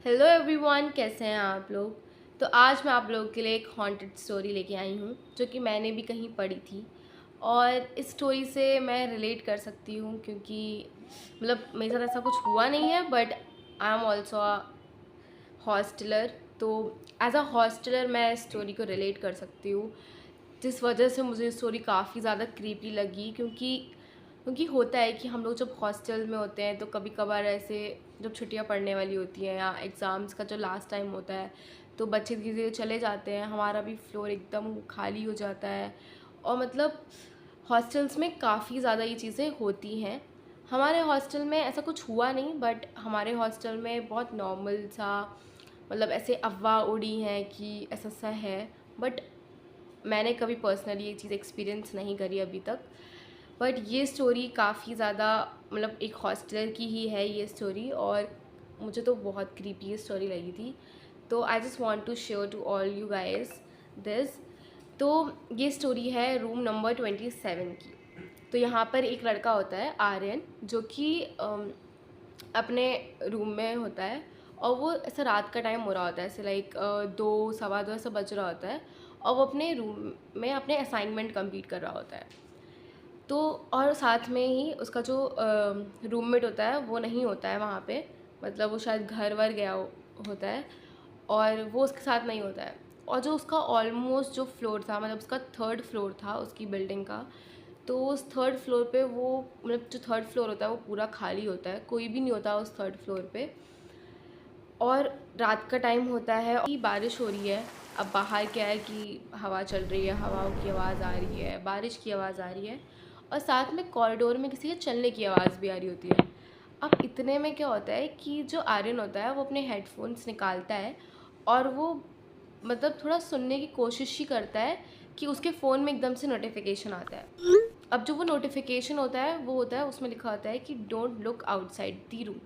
Hello everyone, कैसे हैं आप लोग। तो आज मैं आप लोगों के लिए एक हॉन्टेड स्टोरी लेके आई हूँ जो कि मैंने भी कहीं पढ़ी थी। और इस स्टोरी से मैं रिलेट कर सकती हूँ क्योंकि मतलब मेरे साथ ऐसा कुछ हुआ नहीं है, but I am also a hosteller. तो एज अ हॉस्टलर मैं इस स्टोरी को रिलेट कर सकती हूँ, जिस वजह से मुझे स्टोरी काफ़ी ज़्यादा क्रीपी लगी। क्योंकि होता है कि हम लोग जब हॉस्टल में होते हैं तो कभी कभार ऐसे जब छुट्टियां पड़ने वाली होती हैं या एग्ज़ाम्स का जो लास्ट टाइम होता है तो बच्चे धीरे धीरे चले जाते हैं, हमारा भी फ्लोर एकदम खाली हो जाता है। और मतलब हॉस्टल्स में काफ़ी ज़्यादा ये चीज़ें होती हैं। हमारे हॉस्टल में ऐसा कुछ हुआ नहीं, बट हमारे हॉस्टल में बहुत नॉर्मल सा मतलब ऐसे अफवाह उड़ी हैं कि ऐसा सा है। बट मैंने कभी पर्सनली ये चीज़ एक्सपीरियंस नहीं करी अभी तक। बट ये स्टोरी काफ़ी ज़्यादा मतलब एक हॉस्टलर की ही है ये स्टोरी, और मुझे तो बहुत क्रीपी स्टोरी लगी थी। तो I just want to share to all you guys this. तो ये स्टोरी है रूम नंबर 27 की। तो यहाँ पर एक लड़का होता है आर्यन, जो कि अपने रूम में होता है। और वो ऐसा रात का टाइम हो रहा होता है, ऐसे लाइक 2 सवा 2 ऐसा बज रहा होता है। और वो अपने रूम में अपने असाइनमेंट कंप्लीट कर रहा होता है। तो और साथ में ही उसका जो रूममेट होता है वो नहीं होता है वहाँ पे, मतलब वो शायद घर वर गया होता है, और वो उसके साथ नहीं होता है। और जो उसका ऑलमोस्ट जो फ्लोर था, मतलब उसका थर्ड फ्लोर था उसकी बिल्डिंग का। तो उस थर्ड फ्लोर पे वो मतलब जो थर्ड फ्लोर होता है वो पूरा खाली होता है, कोई भी नहीं होता उस थर्ड फ्लोर पे। और रात का टाइम होता है और बारिश हो रही है। अब बाहर क्या है कि हवा चल रही है, हवाओं की आवाज़ आ रही है, बारिश की आवाज़ आ रही है, और साथ में कॉरिडोर में किसी के चलने की आवाज़ भी आ रही होती है। अब इतने में क्या होता है कि जो आर्यन होता है वो अपने हेडफोन्स निकालता है, और वो मतलब थोड़ा सुनने की कोशिश ही करता है कि उसके फ़ोन में एकदम से नोटिफिकेशन आता है। अब जो वो नोटिफिकेशन होता है वो होता है, उसमें लिखा होता है कि don't look outside the room.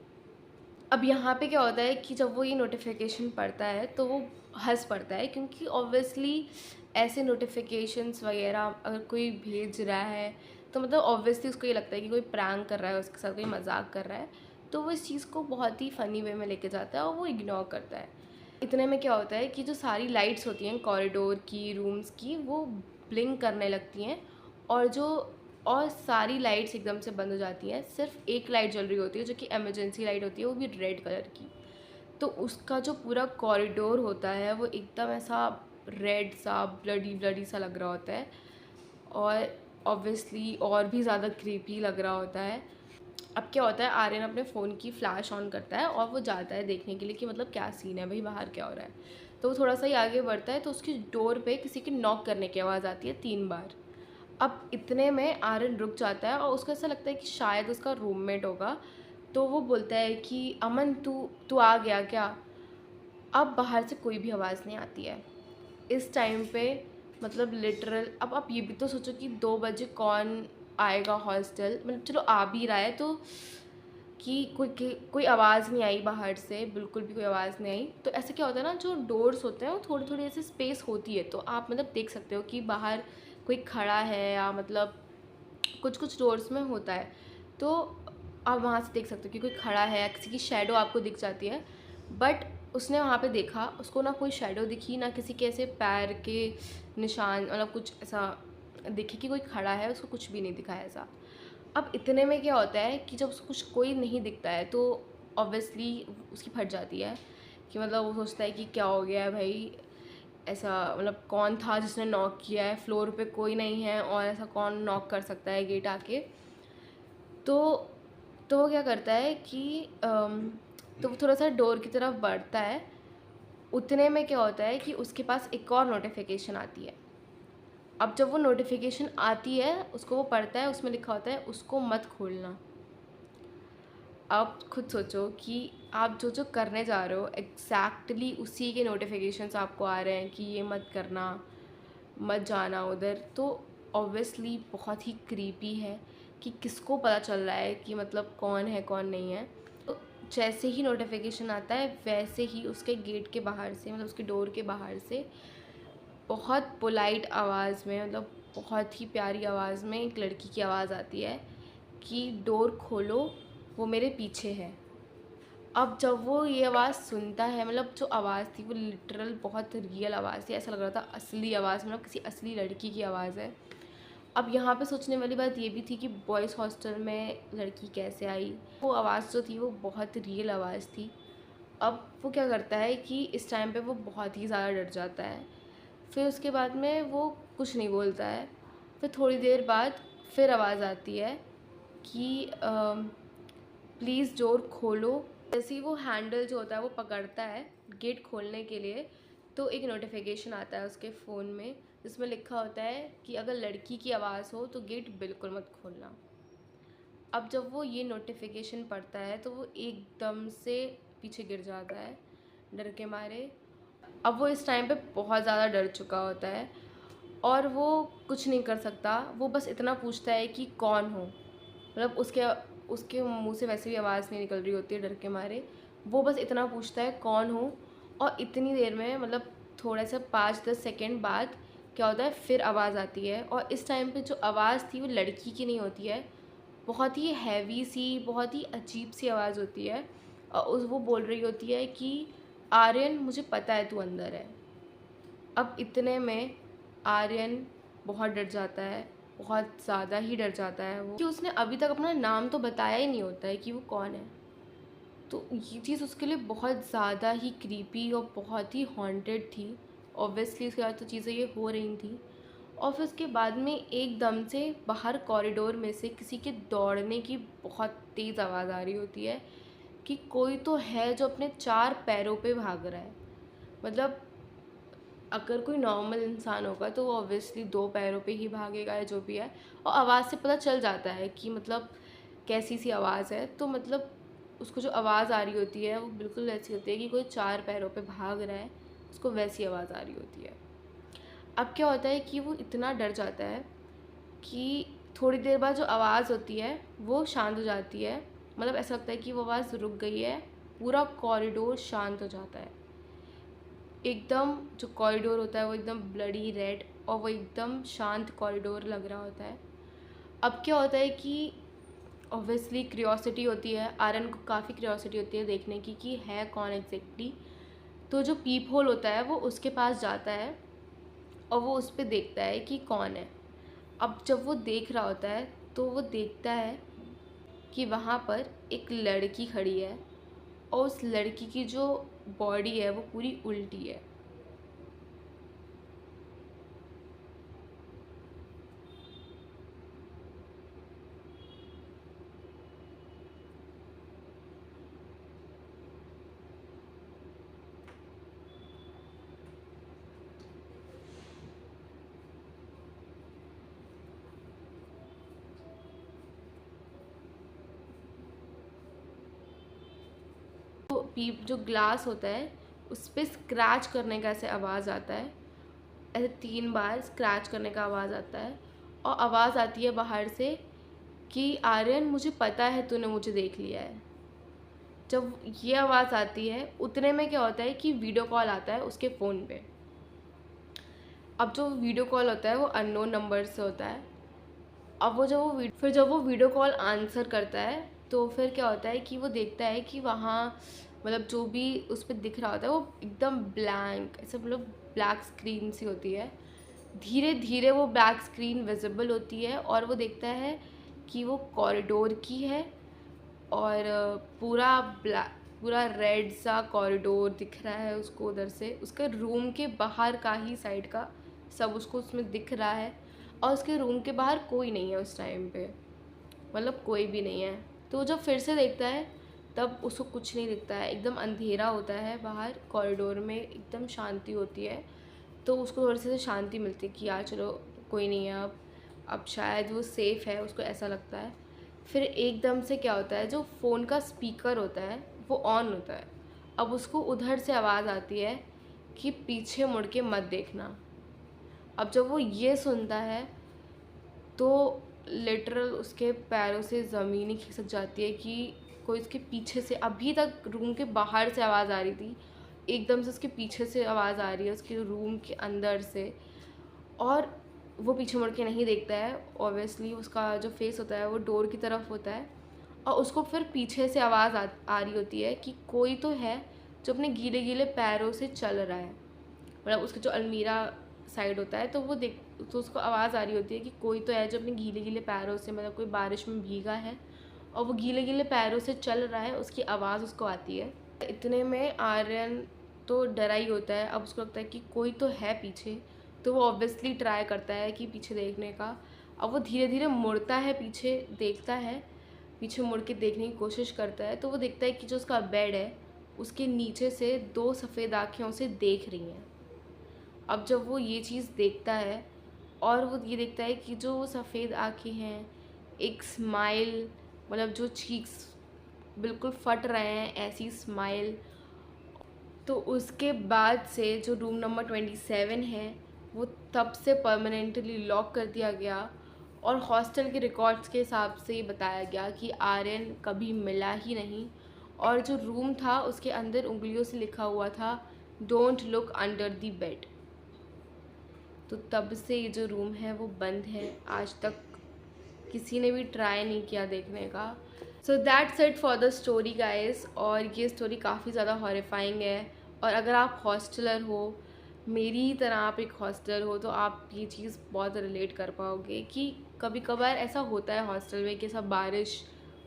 अब यहाँ पे क्या होता है कि जब वो ये नोटिफिकेशन पढ़ता है तो वो हंस पड़ता है, क्योंकि ऑब्वियसली ऐसे नोटिफिकेशंस वगैरह अगर कोई भेज रहा है तो मतलब ऑब्वियसली उसको ये लगता है कि कोई प्रैंक कर रहा है उसके साथ, कोई मजाक कर रहा है। तो वो इस चीज़ को बहुत ही फ़नी वे में लेके जाता है और वो इग्नोर करता है। इतने में क्या होता है कि जो सारी लाइट्स होती हैं कॉरिडोर की, रूम्स की, वो ब्लिंक करने लगती हैं। और जो और सारी लाइट्स एकदम से बंद हो जाती हैं, सिर्फ एक लाइट जल रही होती है जो कि इमरजेंसी लाइट होती है, वो भी रेड कलर की। तो उसका जो पूरा कॉरिडोर होता है वो एकदम ऐसा रेड सा ब्लडी ब्लडी सा लग रहा होता है, और ऑब्वियसली और भी ज़्यादा क्रीपी लग रहा होता है। अब क्या होता है, आर्यन अपने फ़ोन की फ़्लैश ऑन करता है और वो जाता है देखने के लिए कि मतलब क्या सीन है भाई, बाहर क्या हो रहा है। तो वो थोड़ा सा ही आगे बढ़ता है तो उसकी डोर पे किसी के नॉक करने की आवाज़ आती है 3 बार। अब इतने में आर्यन रुक जाता है और उसको ऐसा लगता है कि शायद उसका रूममेट होगा। तो वो बोलता है कि अमन, तू तू आ गया क्या। अब बाहर से कोई भी आवाज़ नहीं आती है इस टाइम पे। मतलब लिटरल, अब आप ये भी तो सोचो कि 2 बजे कौन आएगा हॉस्टल, मतलब चलो आ भी रहा है तो कि कोई आवाज़ नहीं आई बाहर से, बिल्कुल भी कोई आवाज़ नहीं आई। तो ऐसे क्या होता है ना, जो डोर्स होते हैं वो थोड़ी थोड़ी ऐसे स्पेस होती है, तो आप मतलब देख सकते हो कि बाहर कोई खड़ा है, या मतलब कुछ कुछ डोर्स में होता है। तो आप वहाँ से देख सकते हो कि कोई खड़ा है या किसी की शेडो आपको दिख जाती है। बट उसने वहाँ पे देखा, उसको ना कोई शेडो दिखी, ना किसी के ऐसे पैर के निशान, मतलब कुछ ऐसा दिखे कि कोई खड़ा है, उसको कुछ भी नहीं दिखा है ऐसा। अब इतने में क्या होता है कि जब उसको कुछ कोई नहीं दिखता है तो ऑब्वियसली उसकी फट जाती है कि मतलब वो सोचता है कि क्या हो गया है भाई, ऐसा मतलब कौन था जिसने नॉक किया है, फ्लोर पे कोई नहीं है और ऐसा कौन नॉक कर सकता है गेट आके। तो तो वो क्या करता है कि तो वो थोड़ा सा डोर की तरफ बढ़ता है। उतने में क्या होता है कि उसके पास एक और नोटिफिकेशन आती है। अब जब वो नोटिफिकेशन आती है उसको वो पढ़ता है, उसमें लिखा होता है उसको मत खोलना। आप खुद सोचो कि आप जो जो करने जा रहे हो एग्जैक्टली उसी के नोटिफिकेशंस आपको आ रहे हैं कि ये मत करना, मत जाना उधर। तो ऑब्वियसली बहुत ही क्रीपी है कि किसको पता चल रहा है कि मतलब कौन है कौन नहीं है। तो जैसे ही नोटिफिकेशन आता है वैसे ही उसके गेट के बाहर से, मतलब उसके डोर के बाहर से बहुत पोलाइट आवाज़ में, मतलब बहुत ही प्यारी आवाज़ में एक लड़की की आवाज़ आती है कि डोर खोलो, वो मेरे पीछे है। अब जब वो ये आवाज़ सुनता है, मतलब जो आवाज़ थी वो लिटरल बहुत रियल आवाज़ थी, ऐसा लग रहा था असली आवाज़, मतलब किसी असली लड़की की आवाज़ है। अब यहाँ पे सोचने वाली बात ये भी थी कि बॉयज़ हॉस्टल में लड़की कैसे आई। वो आवाज़ जो थी वो बहुत रियल आवाज़ थी। अब वो क्या करता है कि इस टाइम पे वो बहुत ही ज़्यादा डर जाता है। फिर उसके बाद में वो कुछ नहीं बोलता है। फिर थोड़ी देर बाद फिर आवाज़ आती है कि प्लीज़ डोर खोलो। जैसे ही वो हैंडल जो होता है वो पकड़ता है गेट खोलने के लिए, तो एक नोटिफिकेशन आता है उसके फ़ोन में जिसमें लिखा होता है कि अगर लड़की की आवाज़ हो तो गेट बिल्कुल मत खोलना। अब जब वो ये नोटिफिकेशन पढ़ता है तो वो एकदम से पीछे गिर जाता है डर के मारे। अब वो इस टाइम पे बहुत ज़्यादा डर चुका होता है और वो कुछ नहीं कर सकता। वो बस इतना पूछता है कि कौन हो, मतलब उसके उसके मुंह से वैसे भी आवाज़ नहीं निकल रही होती है डर के मारे। वो बस इतना पूछता है कौन हो, और इतनी देर में मतलब थोड़ा सा 5-10 सेकेंड बाद क्या होता है फिर आवाज़ आती है। और इस टाइम पे जो आवाज़ थी वो लड़की की नहीं होती है, बहुत ही हैवी सी, बहुत ही अजीब सी आवाज़ होती है। और वो बोल रही होती है कि आर्यन मुझे पता है तू अंदर है। अब इतने में आर्यन बहुत डर जाता है, बहुत ज़्यादा ही डर जाता है वो, कि उसने अभी तक अपना नाम तो बताया ही नहीं होता है कि वो कौन है। तो ये चीज़ उसके लिए बहुत ज़्यादा ही क्रीपी और बहुत ही हॉन्टेड थी। ऑब्वियसली उसके बाद तो चीज़ें ये हो रही थी। और फिर उसके बाद में एकदम से बाहर कॉरिडोर में से किसी के दौड़ने की बहुत तेज़ आवाज़ आ रही होती है कि कोई तो है जो अपने 4 पैरों पे भाग रहा है। मतलब अगर कोई नॉर्मल इंसान होगा तो वो ऑब्वियसली 2 पैरों पे ही भागेगा या जो भी है। और आवाज़ से पता चल जाता है कि मतलब कैसी सी आवाज़ है। तो मतलब उसको जो आवाज़ आ रही होती है वो बिल्कुल ऐसी होती है कि कोई 4 पैरों पे भाग रहा है, उसको वैसी आवाज़ आ रही होती है। अब क्या होता है कि वो इतना डर जाता है कि थोड़ी देर बाद जो आवाज़ होती है वो शांत हो जाती है। मतलब ऐसा लगता है कि वो आवाज़ रुक गई है, पूरा कॉरिडोर शांत हो जाता है। एकदम जो कॉरिडोर होता है वो एकदम ब्लडी रेड और वो एकदम शांत कॉरिडोर लग रहा होता है। अब क्या होता है कि ऑब्वियसली क्यूरियोसिटी होती है, आर्यन को काफ़ी क्यूरियोसिटी होती है देखने की कि है कौन एग्जैक्टली। तो जो पीप होल होता है वो उसके पास जाता है और वो उस पर देखता है कि कौन है। अब जब वो देख रहा होता है तो वो देखता है कि वहाँ पर एक लड़की खड़ी है और उस लड़की की जो बॉडी है वो पूरी उल्टी है। तो पीप जो ग्लास होता है उस पर स्क्रैच करने का ऐसे आवाज़ आता है, ऐसे 3 बार स्क्रैच करने का आवाज़ आता है। और आवाज़ आती है बाहर से कि आर्यन मुझे पता है तूने मुझे देख लिया है। जब ये आवाज़ आती है उतने में क्या होता है कि वीडियो कॉल आता है उसके फ़ोन पे। अब जो वीडियो कॉल होता है वो अननोन नंबर से होता है। अब वो जब वो वीडियो कॉल आंसर करता है तो फिर क्या होता है कि वो देखता है कि वहाँ मतलब जो भी उस पर दिख रहा होता है वो एकदम ब्लैंक, ऐसे मतलब ब्लैक स्क्रीन सी होती है। धीरे धीरे वो ब्लैक स्क्रीन विजिबल होती है और वो देखता है कि वो कॉरिडोर की है। और पूरा रेड सा कॉरिडोर दिख रहा है उसको उधर से, उसका रूम के बाहर का ही साइड का सब उसको उसमें दिख रहा है। और उसके रूम के बाहर कोई नहीं है उस टाइम पे, मतलब कोई भी नहीं है। तो जब फिर से देखता है तब उसको कुछ नहीं दिखता है, एकदम अंधेरा होता है बाहर कॉरिडोर में, एकदम शांति होती है। तो उसको थोड़ी सी शांति मिलती है कि यार चलो कोई नहीं है, अब शायद वो सेफ़ है, उसको ऐसा लगता है। फिर एकदम से क्या होता है, जो फ़ोन का स्पीकर होता है वो ऑन होता है। अब उसको उधर से आवाज़ आती है कि पीछे मुड़ के मत देखना। अब जब वो ये सुनता है तो लिटरल उसके पैरों से ज़मीन ही खिसक जाती है कि कोई उसके पीछे से, अभी तक रूम के बाहर से आवाज़ आ रही थी, एकदम से उसके पीछे से आवाज़ आ रही है उसके रूम के अंदर से। और वो पीछे मुड़ के नहीं देखता है, ऑब्वियसली उसका जो फेस होता है वो डोर की तरफ होता है। और उसको फिर पीछे से आवाज़ आ रही होती है कि कोई तो है जो अपने गीले गीले पैरों से चल रहा है। मतलब उसका जो अलमीरा साइड होता है, तो वो देख, तो उसको आवाज़ आ रही होती है कि कोई तो है जो अपने गीले गीले पैरों से, मतलब कोई बारिश में भीगा है और वो गीले गीले पैरों से चल रहा है, उसकी आवाज़ उसको आती है। इतने में आर्यन तो डरा ही होता है। अब उसको लगता है कि कोई तो है पीछे, तो वो ऑब्वियसली ट्राई करता है कि पीछे देखने का। अब वो धीरे धीरे मुड़ता है, पीछे देखता है, पीछे मुड़ के देखने की कोशिश करता है, तो वो देखता है कि जो उसका बेड है उसके नीचे से 2 सफ़ेद आँखें उसे देख रही हैं। अब जब वो ये चीज़ देखता है और वो ये देखता है कि जो सफ़ेद आँखें हैं, एक स्माइल, मतलब जो चीक्स बिल्कुल फट रहे हैं ऐसी स्माइल, तो उसके बाद से जो रूम नंबर 27 है वो तब से परमानेंटली लॉक कर दिया गया। और हॉस्टल के रिकॉर्ड्स के हिसाब से ये बताया गया कि आर्यन कभी मिला ही नहीं। और जो रूम था उसके अंदर उंगलियों से लिखा हुआ था, don't look under the bed. तो तब से ये जो रूम है वो बंद है, आज तक किसी ने भी ट्राई नहीं किया देखने का। So that's it for the story guys. और ये स्टोरी काफ़ी ज़्यादा हॉरिफाइंग है। और अगर आप हॉस्टलर हो, मेरी ही तरह आप एक हॉस्टलर हो, तो आप ये चीज़ बहुत रिलेट कर पाओगे कि कभी कभार ऐसा होता है हॉस्टल में कि सब बारिश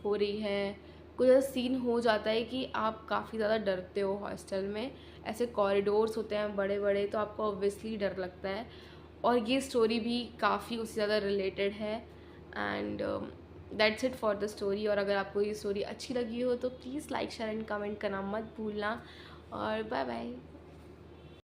हो रही है, कुछ ऐसा सीन हो जाता है कि आप काफ़ी ज़्यादा डरते हो हॉस्टल में। ऐसे कॉरिडोर्स होते हैं बड़े बड़े, तो आपको ऑब्वियसली डर लगता है। और ये स्टोरी भी काफ़ी उससे ज़्यादा रिलेटेड है। And that's it for the story. और अगर आपको ये स्टोरी अच्छी लगी हो तो please like share and comment करना मत भूलना। और बाय बाय।